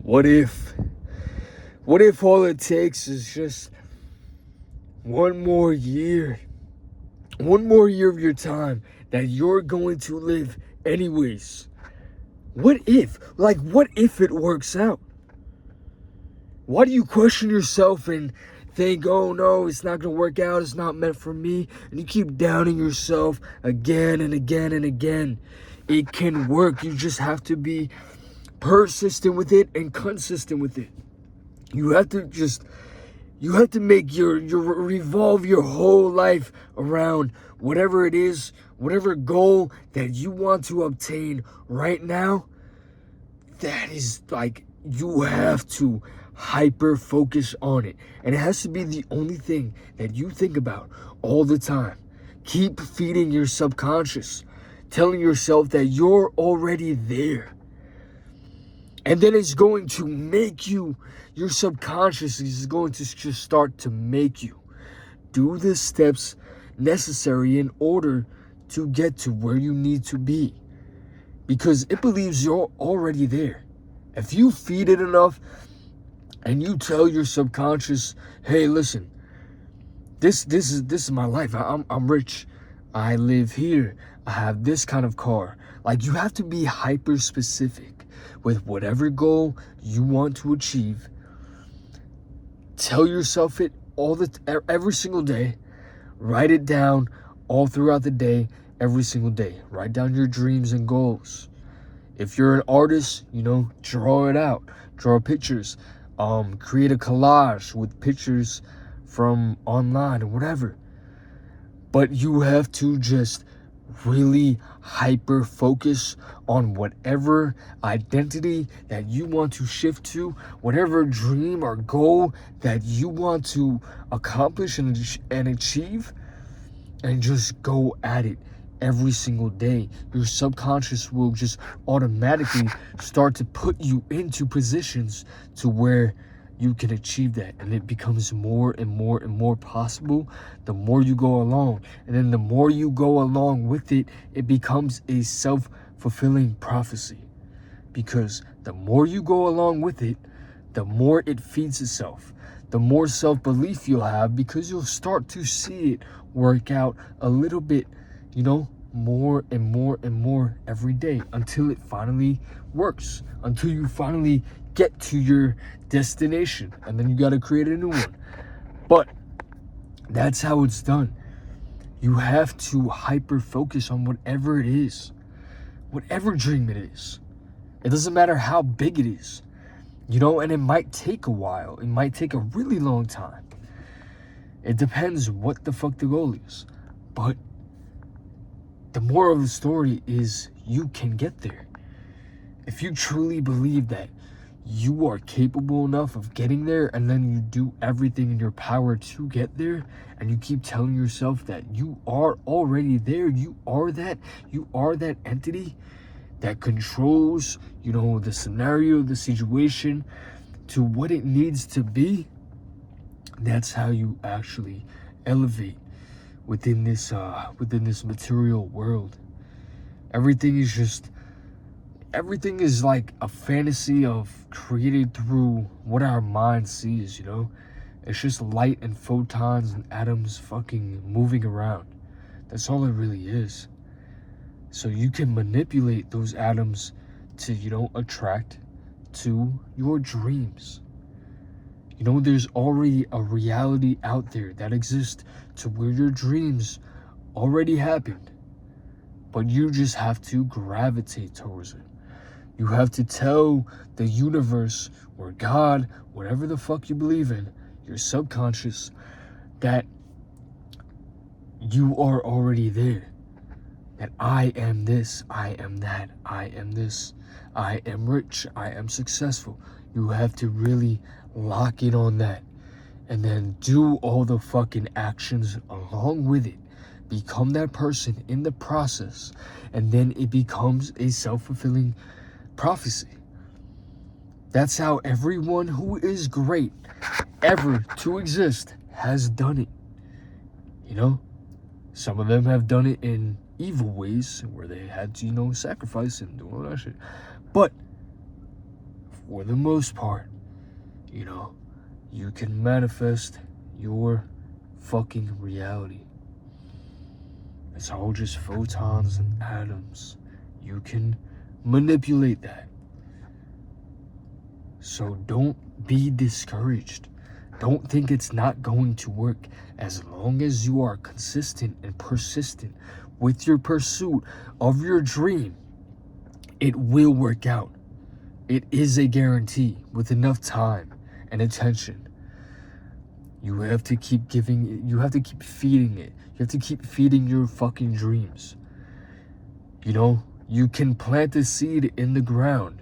What if? What if all it takes is just one more year? One more year of your time that you're going to live anyways. What if? Like, what if it works out? Why do you question yourself and think, oh no, it's not going to work out, it's not meant for me, and you keep doubting yourself again and again and again? It can work. You just have to be persistent with it and consistent with it. You have to make your revolve your whole life around whatever it is, whatever goal that you want to obtain right now. That is like, you have to hyper focus on it, and it has to be the only thing that you think about all the time. Keep feeding your subconscious, telling yourself that you're already there, and then it's going to make you, your subconscious is going to just start to make you do the steps necessary in order to get to where you need to be, because it believes you're already there. If you feed it enough and you tell your subconscious, hey, listen, this is my life. I'm rich. I live here. I have this kind of car. Like, you have to be hyper specific with whatever goal you want to achieve. Tell yourself it every single day. Write it down all throughout the day, every single day. Write down your dreams and goals. If you're an artist, draw it out. Draw pictures. Create a collage with pictures from online or whatever. But you have to just really hyper focus on whatever identity that you want to shift to, whatever dream or goal that you want to accomplish and achieve, and just go at it every single day. Your subconscious will just automatically start to put you into positions to where you can achieve that, and it becomes more and more and more possible the more you go along. And then the more you go along with it, it becomes a self-fulfilling prophecy, because the more you go along with it, the more it feeds itself, the more self-belief you'll have, because you'll start to see it work out a little bit, more and more and more every day, until it finally works, until you finally get to your destination, and then you got to create a new one. But that's how it's done. You have to hyper focus on whatever it is, whatever dream it is. It doesn't matter how big it is, and it might take a while. It might take a really long time. It depends what the fuck the goal is. But the moral of the story is, you can get there. If you truly believe that you are capable enough of getting there, and then you do everything in your power to get there, and you keep telling yourself that you are already there, you are that entity that controls, the scenario, the situation to what it needs to be, that's how you actually elevate within this material world. Everything is like a fantasy created through what our mind sees. It's just light and photons and atoms fucking moving around. That's all it really is. So you can manipulate those atoms to attract to your dreams. There's already a reality out there that exists to where your dreams already happened, but you just have to gravitate towards it. You have to tell the universe, or God, whatever the fuck you believe in, your subconscious, that you are already there. That I am this, I am that, I am this, I am rich, I am successful. You have to really lock in on that, and then do all the fucking actions along with it. Become that person in the process, and then it becomes a self-fulfilling prophecy. That's how everyone who is great ever to exist has done it. Some of them have done it in evil ways, where they had to, sacrifice and do all that shit. But for the most part, you know, you can manifest your fucking reality. It's all just photons and atoms. You can manipulate that. So don't be discouraged. Don't think it's not going to work. As long as you are consistent and persistent with your pursuit of your dream, it will work out. It is a guarantee with enough time and attention. You have to keep giving it, you have to keep feeding it. You have to keep feeding your fucking dreams. You know, you can plant a seed in the ground,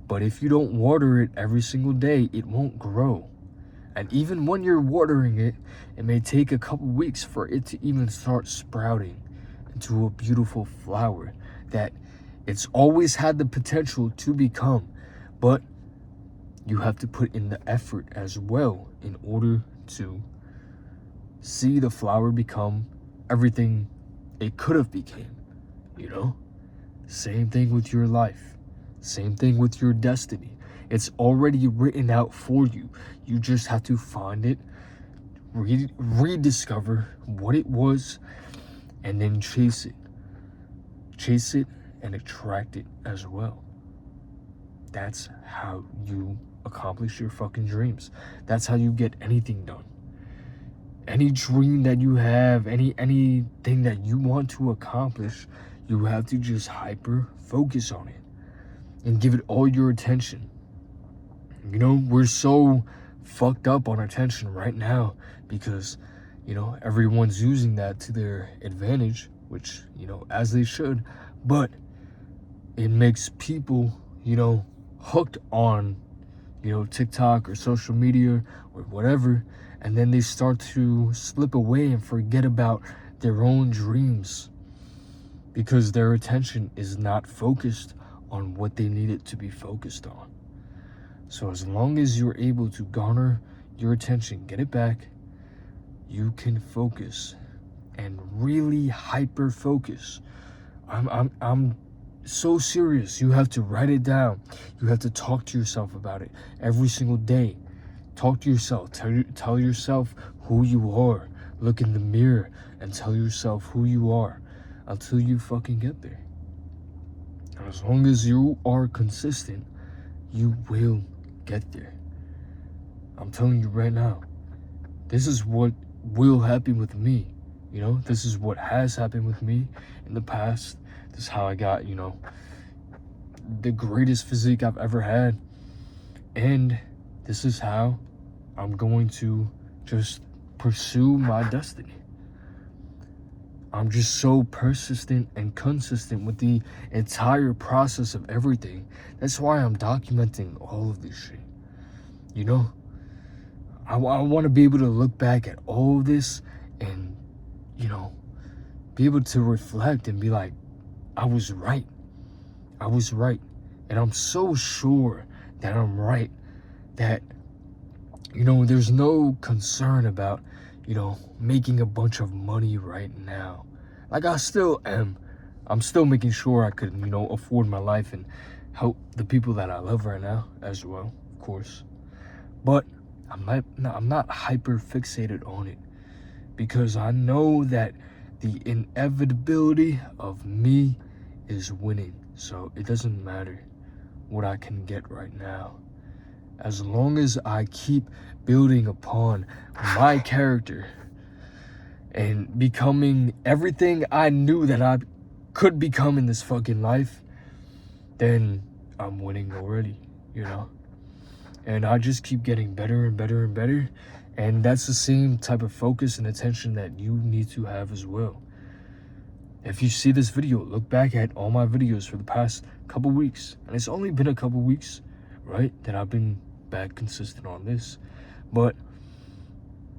but if you don't water it every single day, it won't grow. And even when you're watering it, it may take a couple weeks for it to even start sprouting into a beautiful flower that it's always had the potential to become. But you have to put in the effort as well in order to see the flower become everything it could have became, you know? Same thing with your life. Same thing with your destiny. It's already written out for you. You just have to find it, rediscover what it was, and then chase it. Chase it and attract it as well. That's how you accomplish your fucking dreams. That's how you get anything done. Any dream that you have, anything that you want to accomplish, you have to just hyper focus on it and give it all your attention. You know, we're so fucked up on attention right now because, you know, everyone's using that to their advantage, which, you know, as they should, but it makes people, you know, hooked on, you know, TikTok or social media or whatever, and then they start to slip away and forget about their own dreams because their attention is not focused on what they need it to be focused on. So as long as you're able to garner your attention, get it back, you can focus and really hyper focus. I'm so serious. You have to write it down. You have to talk to yourself about it every single day. Talk to yourself. Tell yourself who you are. Look in the mirror and tell yourself who you are until you fucking get there. And as long as you are consistent, you will get there. I'm telling you right now, this is what will happen with me. You know, this is what has happened with me in the past. This is how I got, you know, the greatest physique I've ever had. And this is how I'm going to just pursue my destiny. I'm just so persistent and consistent with the entire process of everything. That's why I'm documenting all of this shit. You know, I want to be able to look back at all of this and, you know, be able to reflect and be like, I was right. I was right. And I'm so sure that I'm right, that, you know, there's no concern about, you know, making a bunch of money right now. Like, I still am. I'm still making sure I could, you know, afford my life and help the people that I love right now as well, of course. But I'm not hyper fixated on it because I know that the inevitability of me is winning. So it doesn't matter what I can get right now. As long as I keep building upon my character and becoming everything I knew that I could become in this fucking life, then I'm winning already, you know? And I just keep getting better and better and better. And that's the same type of focus and attention that you need to have as well. If you see this video, look back at all my videos for the past couple weeks. And it's only been a couple weeks, right, that I've been back consistent on this. But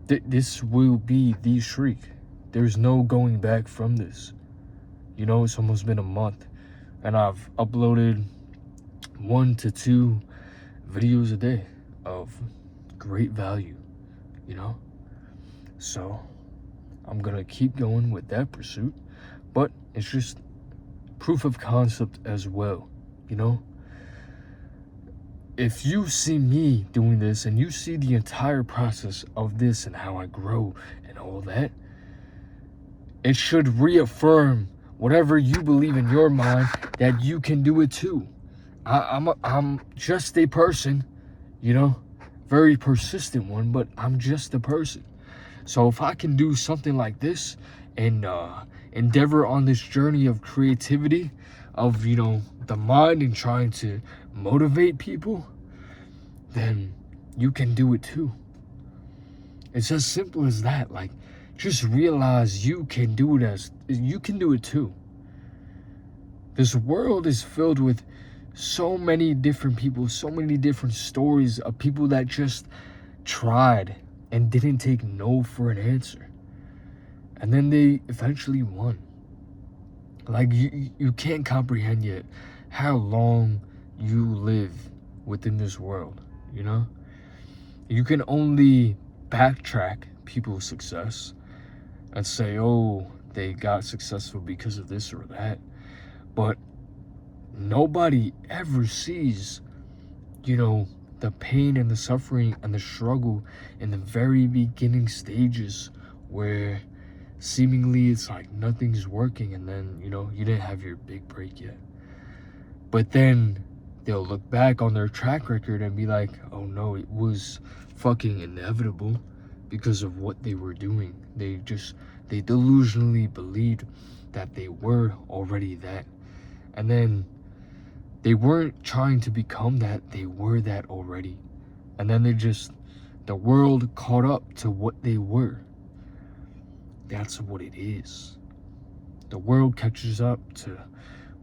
this will be the streak. There's no going back from this. You know, it's almost been a month. And I've uploaded 1 to 2 videos a day of great value, you know? So I'm gonna keep going with that pursuit. But it's just proof of concept as well, you know? if you see me doing this and you see the entire process of this and how I grow and all that, it should reaffirm whatever you believe in your mind that you can do it too. I'm just a person, you know, very persistent one, but I'm just a person. So if I can do something like this and endeavor on this journey of creativity, of, you know, the mind and trying to motivate people, then you can do it too. It's as simple as that. Like, just realize you can do it too. This world is filled with so many different people, so many different stories of people that just tried and didn't take no for an answer. And then they eventually won. Like, you can't comprehend yet how long you live within this world, you know? You can only backtrack people's success and say, oh, they got successful because of this or that. But nobody ever sees, you know, the pain and the suffering and the struggle in the very beginning stages where seemingly it's like nothing's working, and then, you know, you didn't have your big break yet. But then they'll look back on their track record and be like, oh no, it was fucking inevitable because of what they were doing. They delusionally believed that they were already that. And then they weren't trying to become that, they were that already. And then the world caught up to what they were. That's what it is. The world catches up to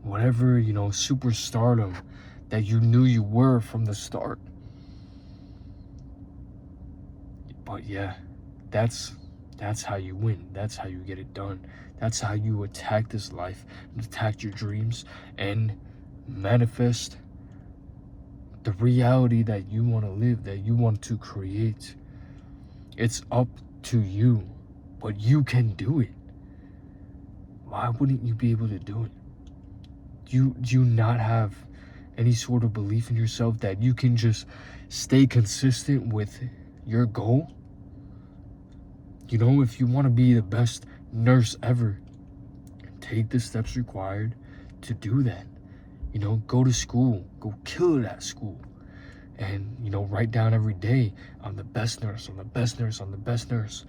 whatever, you know, superstardom that you knew you were from the start. But yeah, that's how you win. That's how you get it done. That's how you attack this life, attack your dreams, and manifest the reality that you want to live, that you want to create. It's up to you, but you can do it. Why wouldn't you be able to do it? Do you not have any sort of belief in yourself that you can just stay consistent with your goal? You know, if you want to be the best nurse ever, take the steps required to do that. You know, go to school, go kill it at school. And, you know, write down every day, I'm the best nurse, I'm the best nurse, I'm the best nurse.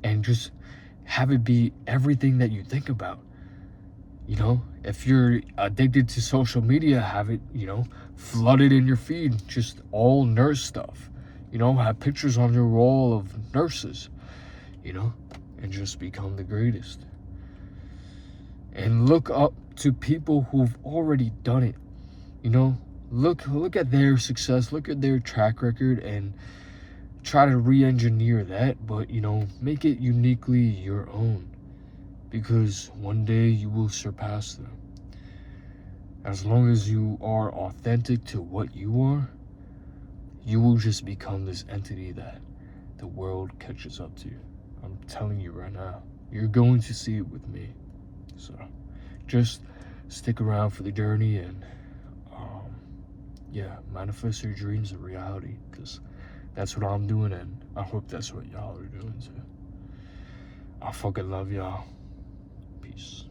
And just have it be everything that you think about. You know, if you're addicted to social media, have it, you know, flooded in your feed, just all nurse stuff. You know, have pictures on your wall of nurses, you know, and just become the greatest. And look up to people who've already done it. You know, look at their success, look at their track record, and try to re-engineer that, but, you know, make it uniquely your own, because one day you will surpass them. As long as you are authentic to what you are, you will just become this entity that the world catches up to. I'm telling you right now, you're going to see it with me. So just stick around for the journey and yeah, manifest your dreams in reality, because that's what I'm doing, and I hope that's what y'all are doing too. I fucking love y'all. Peace.